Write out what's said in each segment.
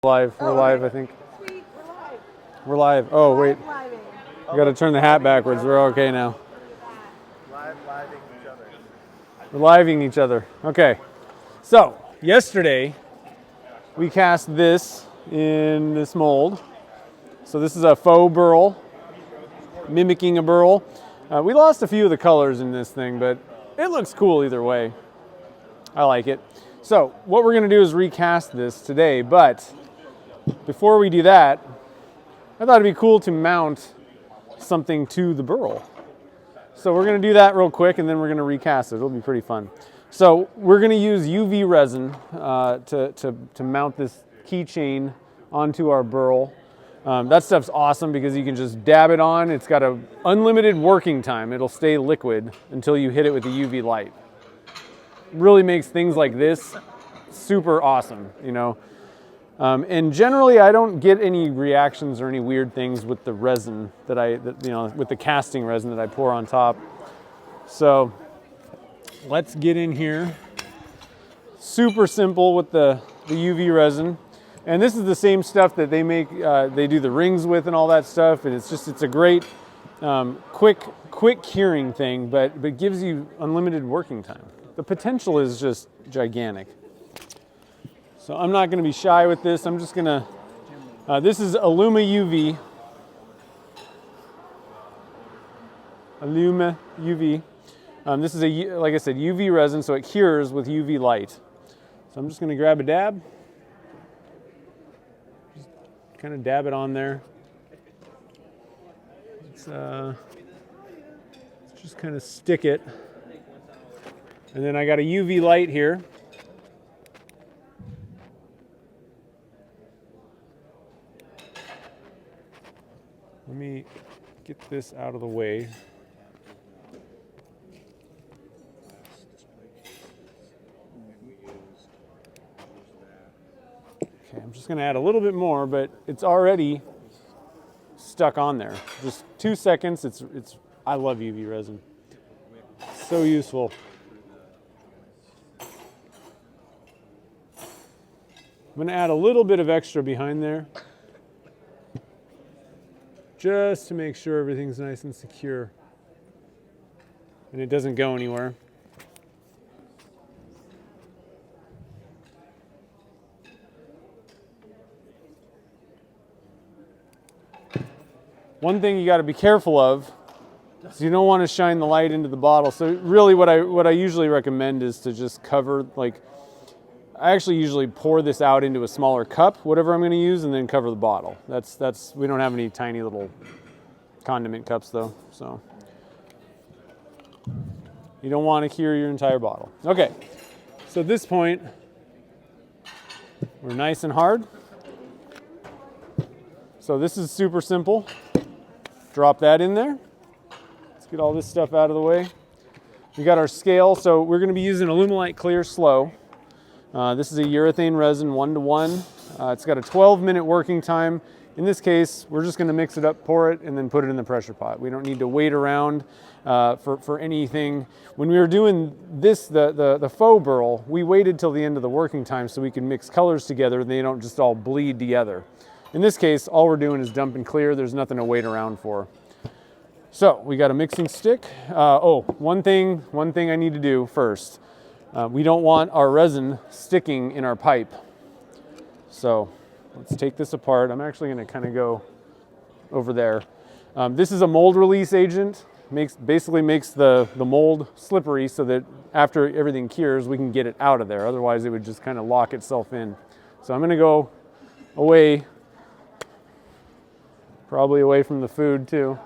Live. We're live, I think. Sweet, we're live. We're live. Oh, wait. Living. I got to turn the hat backwards. We're okay now. Living each other. We're living each other. Okay. So, yesterday, we cast this in this mold. So this is a faux burl, mimicking a burl. We lost a few of the colors in this thing, but it looks cool either way. I like it. So, what we're going to do is recast this today, but before we do that, I thought it'd be cool to mount something to the burl. So we're going to do that real quick, and then we're going to recast it. It'll be pretty fun. So we're going to use UV resin to mount this keychain onto our burl. That stuff's awesome because you can just dab it on. It's got an unlimited working time. It'll stay liquid until you hit it with the UV light. Really makes things like this super awesome, you know. And generally, I don't get any reactions or any weird things with the resin with the casting resin that I pour on top. So let's get in here. Super simple with the UV resin. And this is the same stuff that they make, they do the rings with and all that stuff. And it's a great, quick curing thing, but gives you unlimited working time. The potential is just gigantic. So I'm not going to be shy with this. I'm just going to, this is Illuma UV. Illuma UV. This is like I said, UV resin, so it cures with UV light. So I'm just going to grab a dab. Just kind of dab it on there. Let's just kind of stick it. And then I got a UV light here. Let me get this out of the way. Okay, I'm just going to add a little bit more, but it's already stuck on there. Just 2 seconds. I love UV resin. So useful. I'm going to add a little bit of extra behind there, just to make sure everything's nice and secure and it doesn't go anywhere. One thing you got to be careful of is you don't want to shine the light into the bottle. So really what I usually recommend is to just cover, like, I actually usually pour this out into a smaller cup, whatever I'm going to use, and then cover the bottle. We don't have any tiny little condiment cups though, so you don't want to cure your entire bottle. Okay, so at this point, we're nice and hard. So this is super simple. Drop that in there. Let's get all this stuff out of the way. We got our scale, so we're going to be using Alumilite Clear Slow. This is a urethane resin 1:1. It's got a 12-minute working time. In this case, we're just going to mix it up, pour it, and then put it in the pressure pot. We don't need to wait around for anything. When we were doing this, the faux burl, we waited till the end of the working time so we can mix colors together and they don't just all bleed together. In this case, all we're doing is dump and clear. There's nothing to wait around for. So we got a mixing stick. One thing I need to do first. We don't want our resin sticking in our pipe. So let's take this apart. I'm actually going to kind of go over there. This is a mold release agent. Basically makes the mold slippery so that after everything cures, we can get it out of there. Otherwise, it would just kind of lock itself in. So I'm going to go away, probably away from the food too.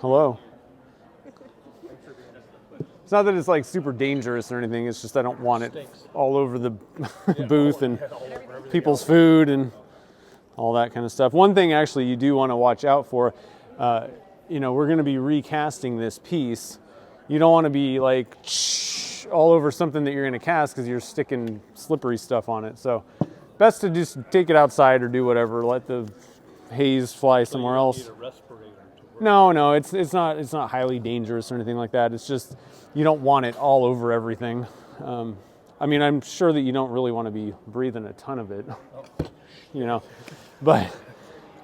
Hello. It's not that it's like super dangerous or anything, it's just I don't want it all over the booth and people's food and all that kind of stuff. One thing actually you do want to watch out for, we're going to be recasting this piece. you don't want to be like all over something that you're going to cast because you're sticking slippery stuff on it. So best to just take it outside or do whatever. Let the haze fly somewhere else. Need a respirator to work. No, it's not highly dangerous or anything like that. It's just you don't want it all over everything. I mean, I'm sure that you don't really want to be breathing a ton of it, you know, but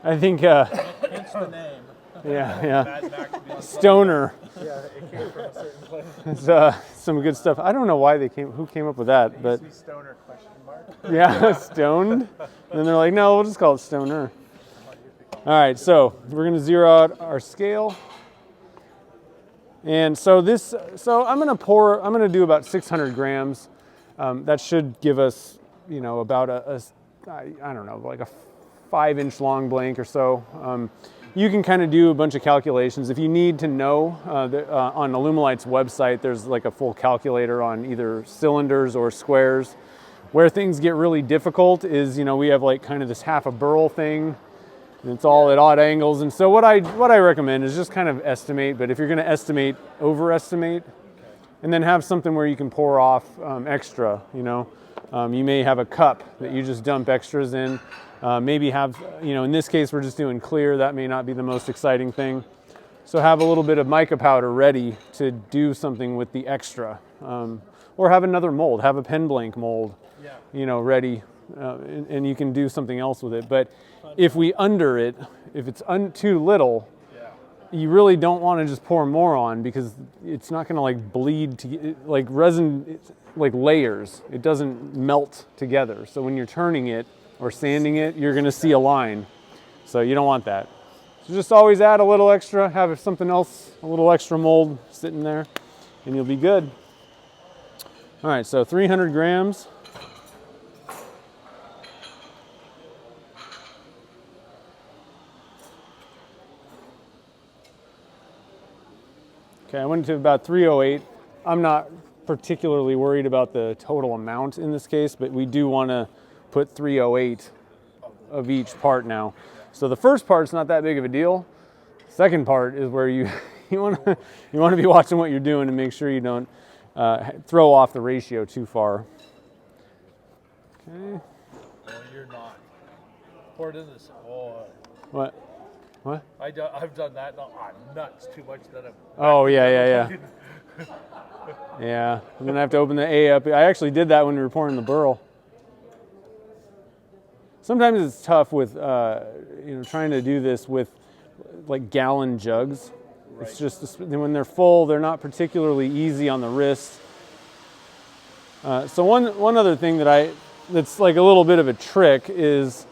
I think, Hence the name. yeah, stoner. Yeah, it came from a certain place. It's some good stuff. I don't know why who came up with that, but Stoner question mark. yeah, stoned. And they're like, no, we'll just call it stoner. All right, so we're gonna zero out our scale. And so I'm gonna do about 600 grams. That should give us, you know, about I don't know, like a 5-inch long blank or so. You can kind of do a bunch of calculations. If you need to know, on Alumilite's website, there's like a full calculator on either cylinders or squares. Where things get really difficult is, you know, we have like kind of this half a burl thing, and it's all at odd angles. And so what I recommend is just kind of estimate, but if you're gonna estimate, overestimate, and then have something where you can pour off extra, you know. You may have a cup that you just dump extras in. Maybe have, you know, in this case we're just doing clear. That may not be the most exciting thing. So have a little bit of mica powder ready to do something with the extra. Or have another mold, have a pen blank mold, you know, ready, and you can do something else with it. But if we under it, if it's too little, you really don't want to just pour more on because it's not going to like bleed, like resin, it's like layers. It doesn't melt together. So when you're turning it or sanding it, you're going to see a line. So you don't want that. So just always add a little extra, have something else, a little extra mold sitting there, and you'll be good. All right, so 300 grams. Okay, I went to about 308. I'm not particularly worried about the total amount in this case, but we do want to put 308 of each part now. So the first part's not that big of a deal. Second part is where you want to be watching what you're doing and make sure you don't throw off the ratio too far. Okay. No, you're not. Pour it in this. Oh. What? What? I've done that. No, I'm nuts. Too much that I'm. Oh yeah. Yeah, I'm gonna have to open the A up. I actually did that when we were pouring the burl. Sometimes it's tough with, you know, trying to do this with like gallon jugs. Right. It's just when they're full, they're not particularly easy on the wrist. So one other thing that's like a little bit of a trick is,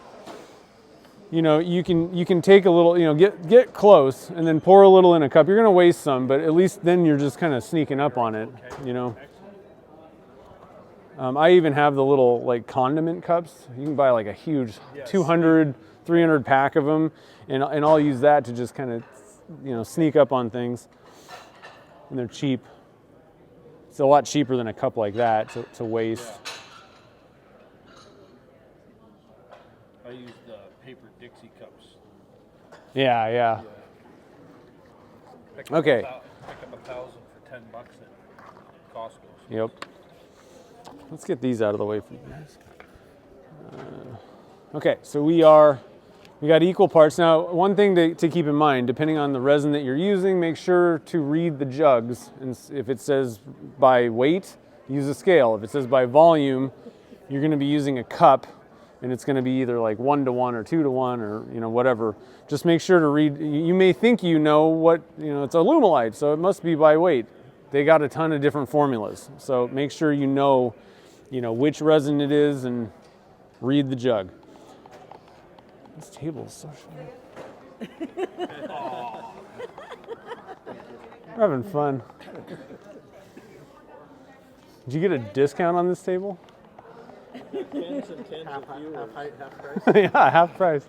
you know, you can take a little, you know, get close and then pour a little in a cup. You're gonna waste some, but at least then you're just kind of sneaking up on it, you know. I even have the little like condiment cups. You can buy like a huge 200, 300 pack of them, and I'll use that to just kind of, you know, sneak up on things. And they're cheap. It's a lot cheaper than a cup like that to waste. I use the paper Dixie cups. Yeah. Okay. Pick up 1,000 for $10 at Costco. Yep. Let's get these out of the way for you guys. Okay, so we got equal parts. Now, one thing to keep in mind, depending on the resin that you're using, make sure to read the jugs. And if it says by weight, use a scale. If it says by volume, you're going to be using a cup, and it's going to be either like 1-to-1 or 2-to-1 or, you know, whatever. Just make sure to read. You may think you know what, you know, it's Alumilite, so it must be by weight. They got a ton of different formulas, so make sure you know which resin it is and read the jug. This table is so short. We're having fun. Did you get a discount on this table? Half height, half price. Yeah, half price.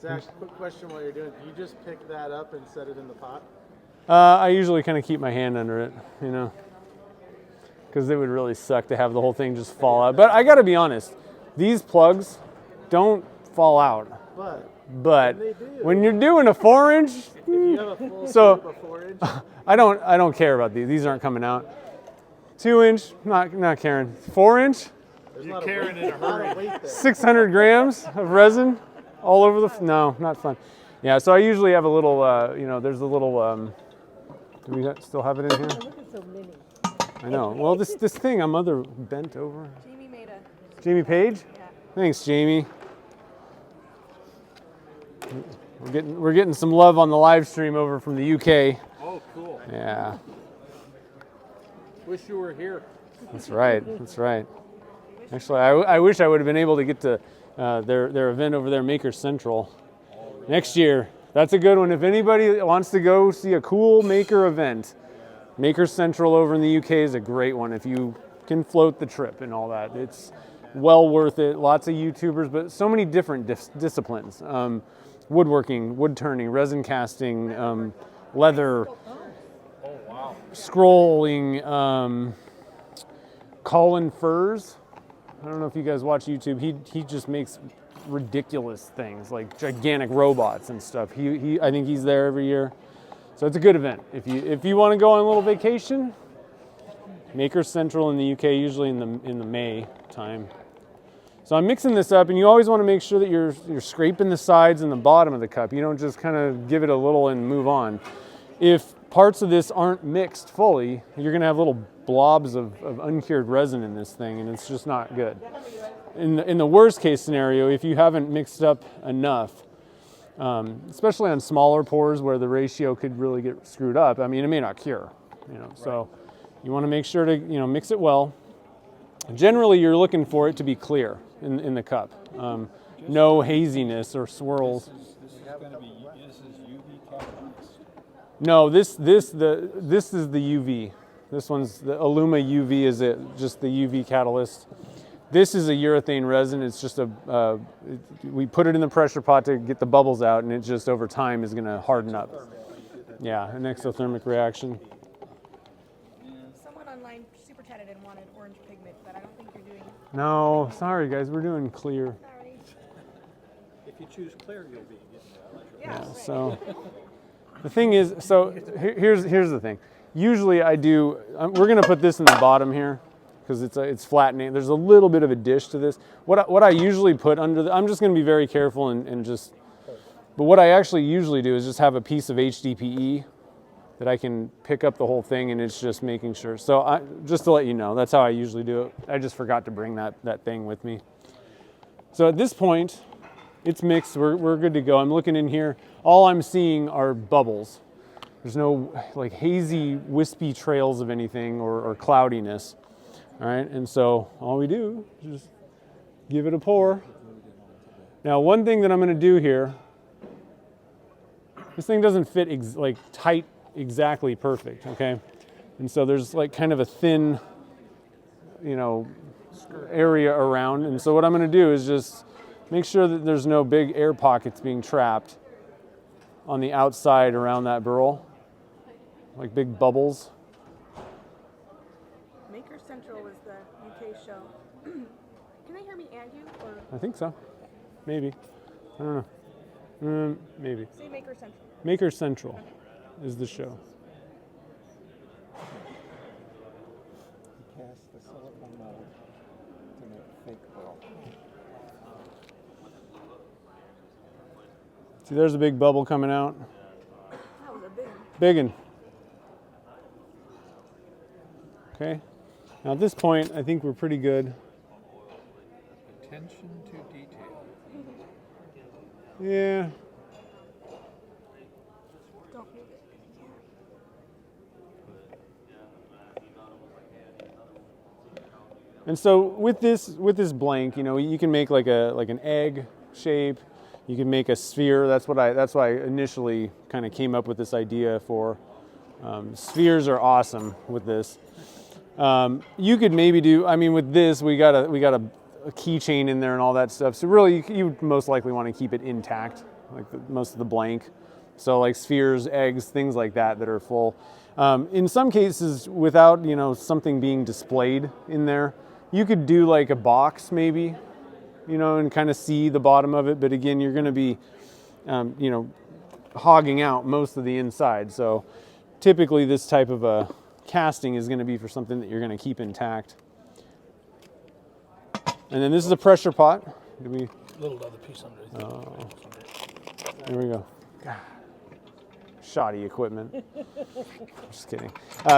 Zach, quick question while you're doing it. Do you just pick that up and set it in the pot? I usually kind of keep my hand under it, you know, because it would really suck to have the whole thing just fall out. But I got to be honest, these plugs don't fall out. But but They do. when you're doing a 4-inch, You have a full So- scoop of 4-inch. I don't care about these. These aren't coming out. 2-inch, not caring. 4-inch, There's You're not carrying weight, in a not hurry. a weight there. 600 grams of resin all over the. No, not fun. Yeah, so I usually have a little. There's a little. Do we still have it in here? Look at so many. I know. Well, this thing I'm bent over. Jamie made a. Jamie Page. Yeah. Thanks, Jamie. We're getting some love on the live stream over from the UK. Oh, cool. Yeah, Wish you were here. that's right. That's right. Actually, I wish I would have been able to get to their event over there, Maker Central, next year. That's a good one. If anybody wants to go see a cool maker event, Maker Central over in the UK is a great one. If you can float the trip and all that, it's well worth it. Lots of YouTubers, but so many different disciplines. Woodworking, wood turning, resin casting, leather, Oh, wow. scrolling, Colin Furs. I don't know if you guys watch YouTube. He just makes ridiculous things like gigantic robots and stuff. I think he's there every year. So it's a good event. If you want to go on a little vacation, Maker Central in the UK, usually in the May time. So I'm mixing this up, and you always want to make sure that you're scraping the sides and the bottom of the cup. You don't just kind of give it a little and move on. If parts of this aren't mixed fully, you're going to have little blobs of uncured resin in this thing, and it's just not good. In the worst case scenario, if you haven't mixed up enough, especially on smaller pours where the ratio could really get screwed up, I mean, it may not cure. So you want to make sure to mix it well. Generally, you're looking for it to be clear in the cup. No haziness or swirls. This is going to be UV catalyzed. No, this is the UV. This one's the Illuma UV is just the UV catalyst. This is a urethane resin. It's just we put it in the pressure pot to get the bubbles out, and it just over time is going to harden up. Yeah, an exothermic reaction. Someone online super chatted and wanted orange pigment, but I don't think you're doing. No, sorry guys, we're doing clear. Sorry. If you choose clear, you'll be getting that. Yeah. Yeah, so the thing is, here's the thing. Usually I do. We're going to put this in the bottom here because it's flattening. There's a little bit of a dish to this. What I usually put under I'm just going to be very careful and just. But what I actually usually do is just have a piece of HDPE that I can pick up the whole thing, and it's just making sure. So just to let you know, that's how I usually do it. I just forgot to bring that thing with me. So at this point, it's mixed. We're good to go. I'm looking in here. All I'm seeing are bubbles. There's no like hazy, wispy trails of anything or cloudiness. All right, and so all we do is just give it a pour. Now, one thing that I'm going to do here, this thing doesn't fit tight exactly perfect, okay? And so there's like kind of a thin, area around. And so what I'm going to do is just make sure that there's no big air pockets being trapped on the outside around that burl, like big bubbles. Maker Central was the UK show. Can they hear me and you? Or I think so. Maybe. I don't know. Maybe. say Maker Central? Maker Central is the show. Cast the silicone mold to make fake pearl. See, there's a big bubble coming out. That was a big one. Big one. Okay. Now at this point, I think we're pretty good. Attention to detail. Yeah. Don't move it. And so with this blank, you can make like an egg shape. You can make a sphere. That's why I initially kind of came up with this idea for. Spheres are awesome with this. You could maybe do. I mean, with this, we got a keychain in there and all that stuff. So really, you would most likely want to keep it intact, like most of the blank. So like spheres, eggs, things like that are full. In some cases, without something being displayed in there, you could do like a box maybe, and kind of see the bottom of it. But again, you're going to be you know, hogging out most of the inside. So typically this type of a casting is going to be for something that you're going to keep intact. And then this is a pressure pot. Did we? Little other piece under. Oh, there we go. God. Shoddy equipment. Just kidding.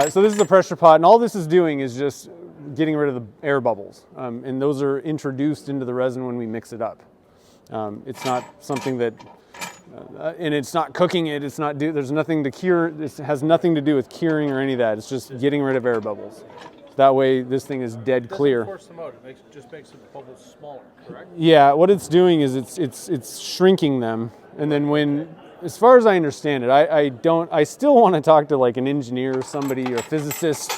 So this is a pressure pot, and all this is doing is just getting rid of the air bubbles, and those are introduced into the resin when we mix it up. It's not something that, and it's not cooking it. It's not. There's nothing to cure. This has nothing to do with curing or any of that. It's just getting rid of air bubbles. That way, this thing is dead clear. It doesn't force them out. It just makes the bubbles smaller. Correct. Yeah. What it's doing is it's shrinking them, and then when, as far as I understand it, I still want to talk to like an engineer or somebody or a physicist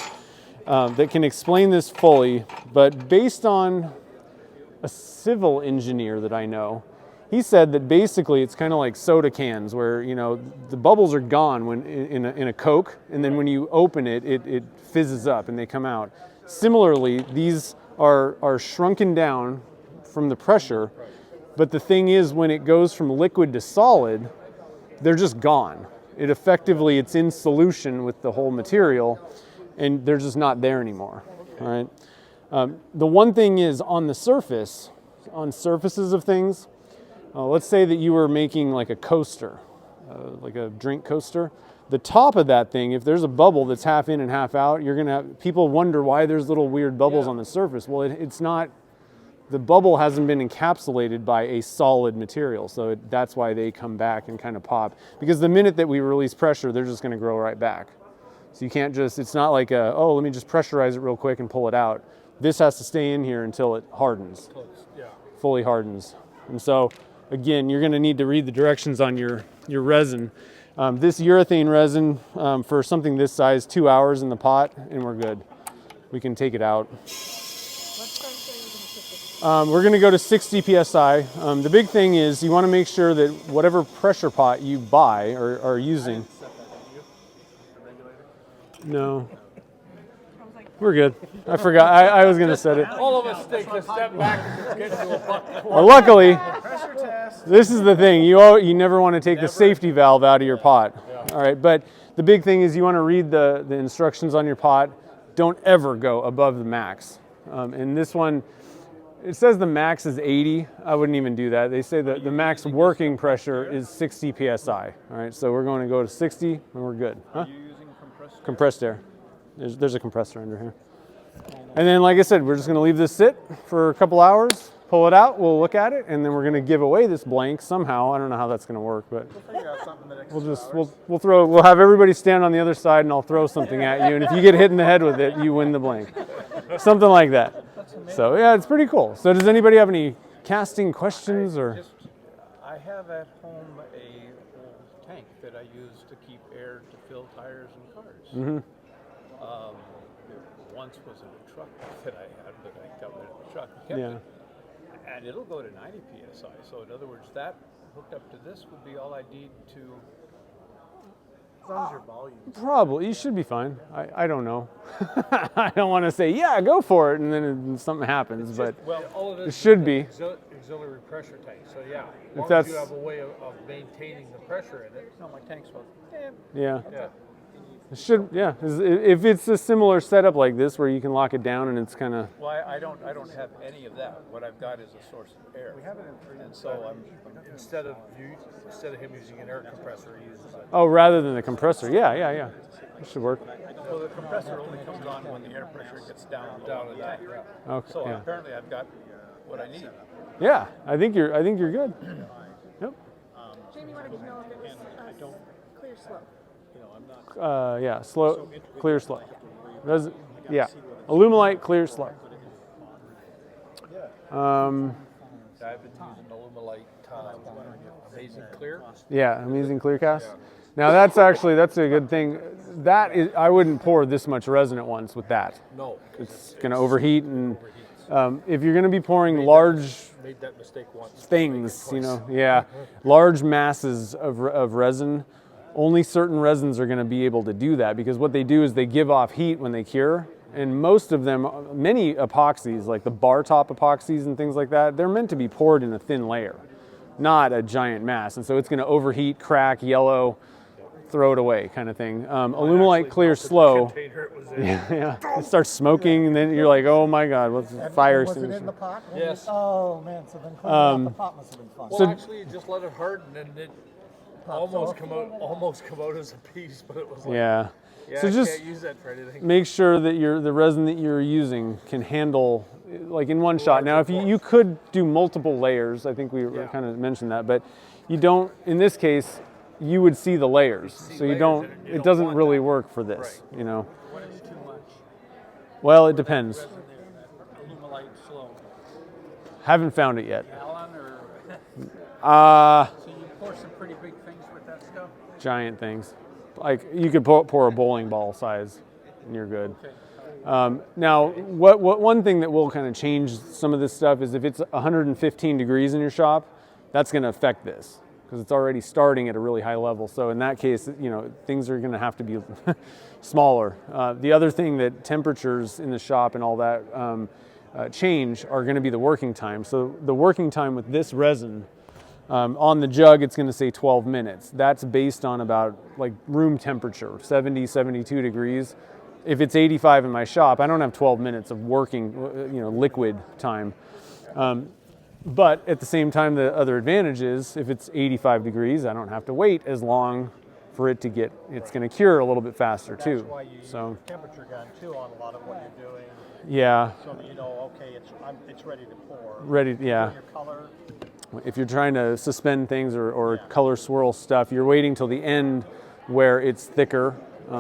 that can explain this fully, but based on a civil engineer that I know, he said that basically it's kind of like soda cans where, you know, the bubbles are gone when in a Coke, and then when you open it, it fizzes up and they come out. Similarly, these are shrunken down from the pressure, but the thing is when it goes from liquid to solid, they're just gone. It's in solution with the whole material, and they're just not there anymore, all right? The one thing is on the surface, on surfaces of things, let's say that you were making like a coaster, like a drink coaster. The top of that thing, if there's a bubble that's half in and half out, you're gonna have, people wonder why there's little weird bubbles on the surface. Well, it's not, the bubble hasn't been encapsulated by a solid material, so that's why they come back and kind of pop. Because the minute that we release pressure, they're just gonna grow right back. So you can't just, it's not like oh, let me just pressurize it real quick and pull it out. This has to stay in here until it hardens, fully hardens. And so, again, you're gonna need to read the directions on your resin. This urethane resin, for something this size, 2 hours in the pot, and we're good. We can take it out. We're gonna go to 60 PSI. The big thing is you wanna make sure that whatever pressure pot you buy or are using. No. We're good. I forgot. I was gonna set it. All of us take a step back and just get to a buck. Well, luckily, this is the thing. You never want to take the safety valve out of your pot. All right, but the big thing is you want to read the instructions on your pot. Don't ever go above the max. And this one, it says the max is 80. I wouldn't even do that. They say that the max working pressure is 60 PSI. All right, so we're going to go to 60 and we're good. Huh? Are you using compressed air. There's a compressor under here. And then, like I said, we're just going to leave this sit for a couple hours, pull it out, we'll look at it, and then we're going to give away this blank somehow. I don't know how that's going to work, but we'll have everybody stand on the other side, and I'll throw something at you, and if you get hit in the head with it, you win the blank. Something like that. So yeah, it's pretty cool. So does anybody have any casting questions or? I have at home a old tank that I use to keep air to fill tires and cars. Mm-hmm. Once was in a truck that I had, but I got rid of the truck. Kept it. And it'll go to 90 PSI. So in other words, that hooked up to this would be all I need to. As long as your volume. Probably, you should be fine. I don't know. I don't want to say, yeah, go for it, and then something happens, but all of it should be. Auxiliary pressure tank. So yeah, as If long as you that's- have a way of maintaining the pressure in it. No, my tank's well. Yeah. Yeah. It should, yeah. If it's a similar setup like this where you can lock it down and it's kind of. Well, I don't have any of that. What I've got is a source of air. We have it in 3. And so instead of him using an air compressor, he uses a. Oh, rather than the compressor. Yeah. It should work. Well, the compressor only comes on when the air pressure gets down in that. Okay. So Yeah. apparently I've got what I need. Yeah, I think you're good. Yep. Jamie wanted to know if it was clear slope. Yeah, slow, clear slow. Yeah, Alumilite, clear slow. I've been using Alumilite Amazing Clear. Yeah, Amazing Clear Cast. Now that's a good thing. That is, I wouldn't pour this much resin at once with that. No. It's going to overheat, and if you're going to be pouring large Made that mistake once. things, large masses of resin, only certain resins are going to be able to do that, because what they do is they give off heat when they cure, and most of them, many epoxies, like the bar top epoxies and things like that, they're meant to be poured in a thin layer. not a giant mass. And so it's going to overheat, crack, yellow, throw it away kind of thing. Alumilite clear slow. Container it was in. Yeah, it starts smoking, and then you're like, oh my God, what's fire Was it in extinguisher? the pot? Yes. Oh man, so then cleaning out the pot must have been fun. Well, actually, you just let it harden, and it almost come out as a piece, but it was like, Yeah. yeah, So I just can't use that for anything. make sure that the resin that you're using can handle, like in one shot. Now, if you could do multiple layers, I think we Yeah. kind of mentioned that, but you don't, in this case, you would see the layers. So you layers don't, in it. You it don't doesn't want really that. work for this, Right. you know. What is too much? Well, it depends. Resin there, that Alumilite slow. Haven't found it yet. Gallon or? So you pour some pretty big things with that stuff? giant things. Like you could pour a bowling ball size and you're good. Now, one thing that will kind of change some of this stuff is if it's 115 degrees in your shop, that's going to affect this because it's already starting at a really high level. So in that case, you know, things are going to have to be smaller. The other thing that temperatures in the shop and all that change are going to be the working time. So the working time with this resin, on the jug, it's going to say 12 minutes. That's based on about like room temperature, 70, 72 degrees. If it's 85 in my shop, I don't have 12 minutes of working, you know, liquid time. But at the same time, the other advantage is if it's 85 degrees, I don't have to wait as long for it to get, it's going to cure a little bit faster too. That's why you use a temperature gun too on a lot of what you're doing, Yeah, so that you know, okay, it's ready to pour. ready, yeah. Your color. If you're trying to suspend things or color swirl stuff, you're waiting till the end where it's thicker,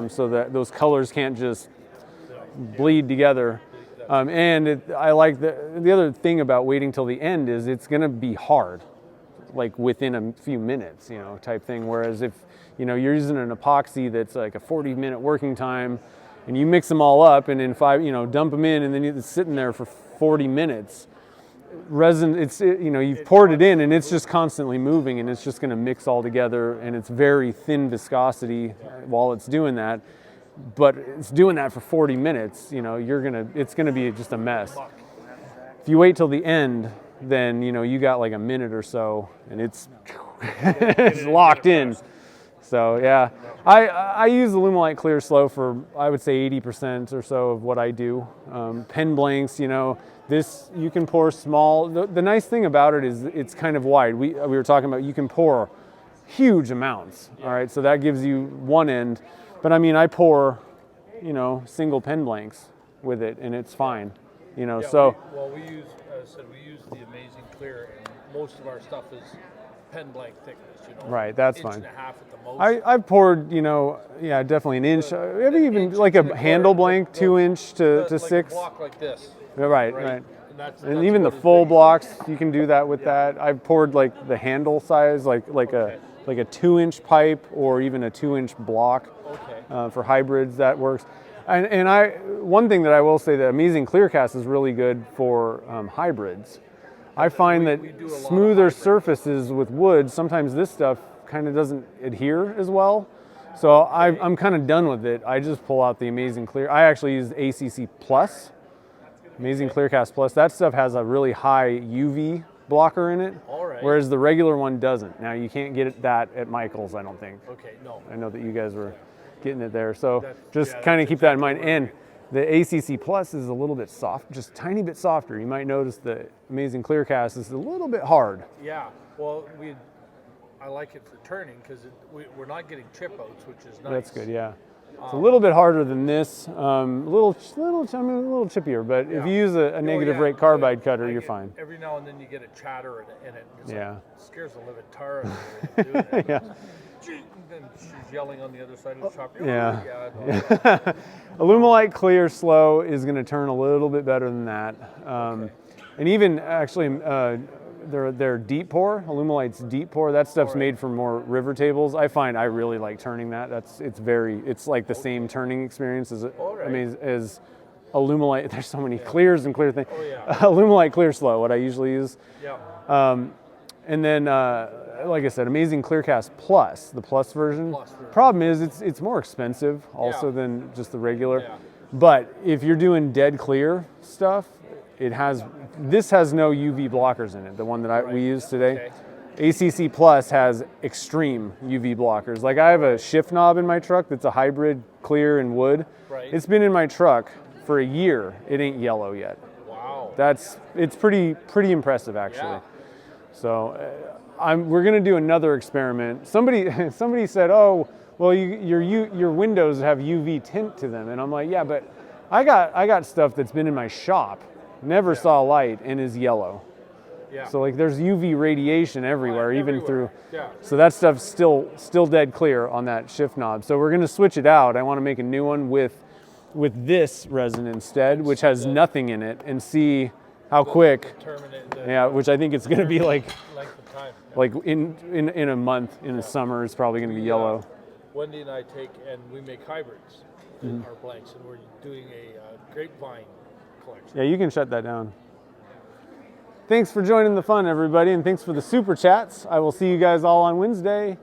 so that those colors can't just bleed together. I like the other thing about waiting till the end is it's going to be hard, like within a few minutes, you know, type thing. Whereas if, you know, you're using an epoxy that's like a 40-minute working time, and you mix them all up and in five, you know, dump them in, and then it's sitting there for 40 minutes. Resin, you know, you've poured it in and it's just constantly moving and it's just going to mix all together, and it's very thin viscosity while it's doing that. But it's doing that for 40 minutes, you know, it's gonna be just a mess. If you wait till the end, then, you know, you got like a minute or so and it's it's locked in. So yeah, I use Alumilite Clear Slow for, I would say 80% or so of what I do. Pen blanks, you know, this you can pour small. The nice thing about it is it's kind of wide. We were talking about you can pour huge amounts. All right, so that gives you one end. But I mean, I pour, you know, single pen blanks with it, and it's fine, you know. Yeah, so we use, as I said, we use the Amazing Clear, and most of our stuff is pen blank thickness, you know. right, that's inch fine. and a half at the most. I've poured, you know, yeah, definitely an inch, maybe even like a handle blank, 2 inch to like 6. a block like this. Right. And, that's And even the what is full big. blocks, you can do that with that. I've poured like the handle size, like a 2-inch pipe or even a 2-inch block. Okay. For hybrids, that works. And one thing that I will say that Amazing Clearcast is really good for hybrids. I find that we do a lot of smoother hybrids. surfaces with wood, sometimes this stuff kind of doesn't adhere as well. So I'm kind of done with it. I just pull out the Amazing Clear. I actually use ACC Plus, Amazing Clearcast Plus. That stuff has a really high UV blocker in it, All right. whereas the regular one doesn't. Now you can't get that at Michael's, I don't think. Okay, no. I know that you guys were getting it there. So That's- just yeah, kind of that's keep that in mind. exactly And the ACC Plus is a little bit soft, just tiny bit softer. You might notice the Amazing Clearcast is a little bit hard. Yeah, well, I like it for turning because we're not getting chip outs, which is nice. That's good, yeah. It's a little bit harder than this, a little chippier, but if you use a negative rate carbide cutter, you're fine. Every now and then you get a chatter in it. And it's Yeah. like, it scares the living tar out of you doing it. Yeah. And then she's yelling on the other side of the shop. Yeah. No. Alumilite Clear Slow is going to turn a little bit better than that. And even actually, their deep pour, Alumilite's deep pour, that stuff's made for more river tables. I find I really like turning that. It's like the same turning experience as as Alumilite. There's so many clears and clear things. Oh, yeah. Alumilite Clear Slow, what I usually use. Yeah. And then, like I said, Amazing Clearcast Plus, the Plus version. Plus version. Problem is, it's more expensive also Yeah. than just the regular. Yeah. But if you're doing dead clear stuff, this has no UV blockers in it. The one that we use today. ACC Plus has extreme UV blockers. Like I have a shift knob in my truck that's a hybrid clear and wood. Right. It's been in my truck for a year. It ain't yellow yet. Wow. It's pretty impressive actually. Yeah. So we're gonna do another experiment. Somebody said, oh, well your windows have UV tint to them, and I'm like, yeah, but I got stuff that's been in my shop, never saw light, and is yellow. Yeah. So like there's UV radiation everywhere, even through. Yeah. So that stuff's still dead clear on that shift knob. So we're gonna switch it out. I want to make a new one with this resin instead, which has nothing in it, and see how quick. Yeah, which I think it's gonna be like Length of time. like in a month in the summer it's probably gonna be yellow. Wendy and I take and we make hybrids in our blanks, and we're doing a grapevine collection. Yeah, you can shut that down. Thanks for joining the fun, everybody, and thanks for the super chats. I will see you guys all on Wednesday.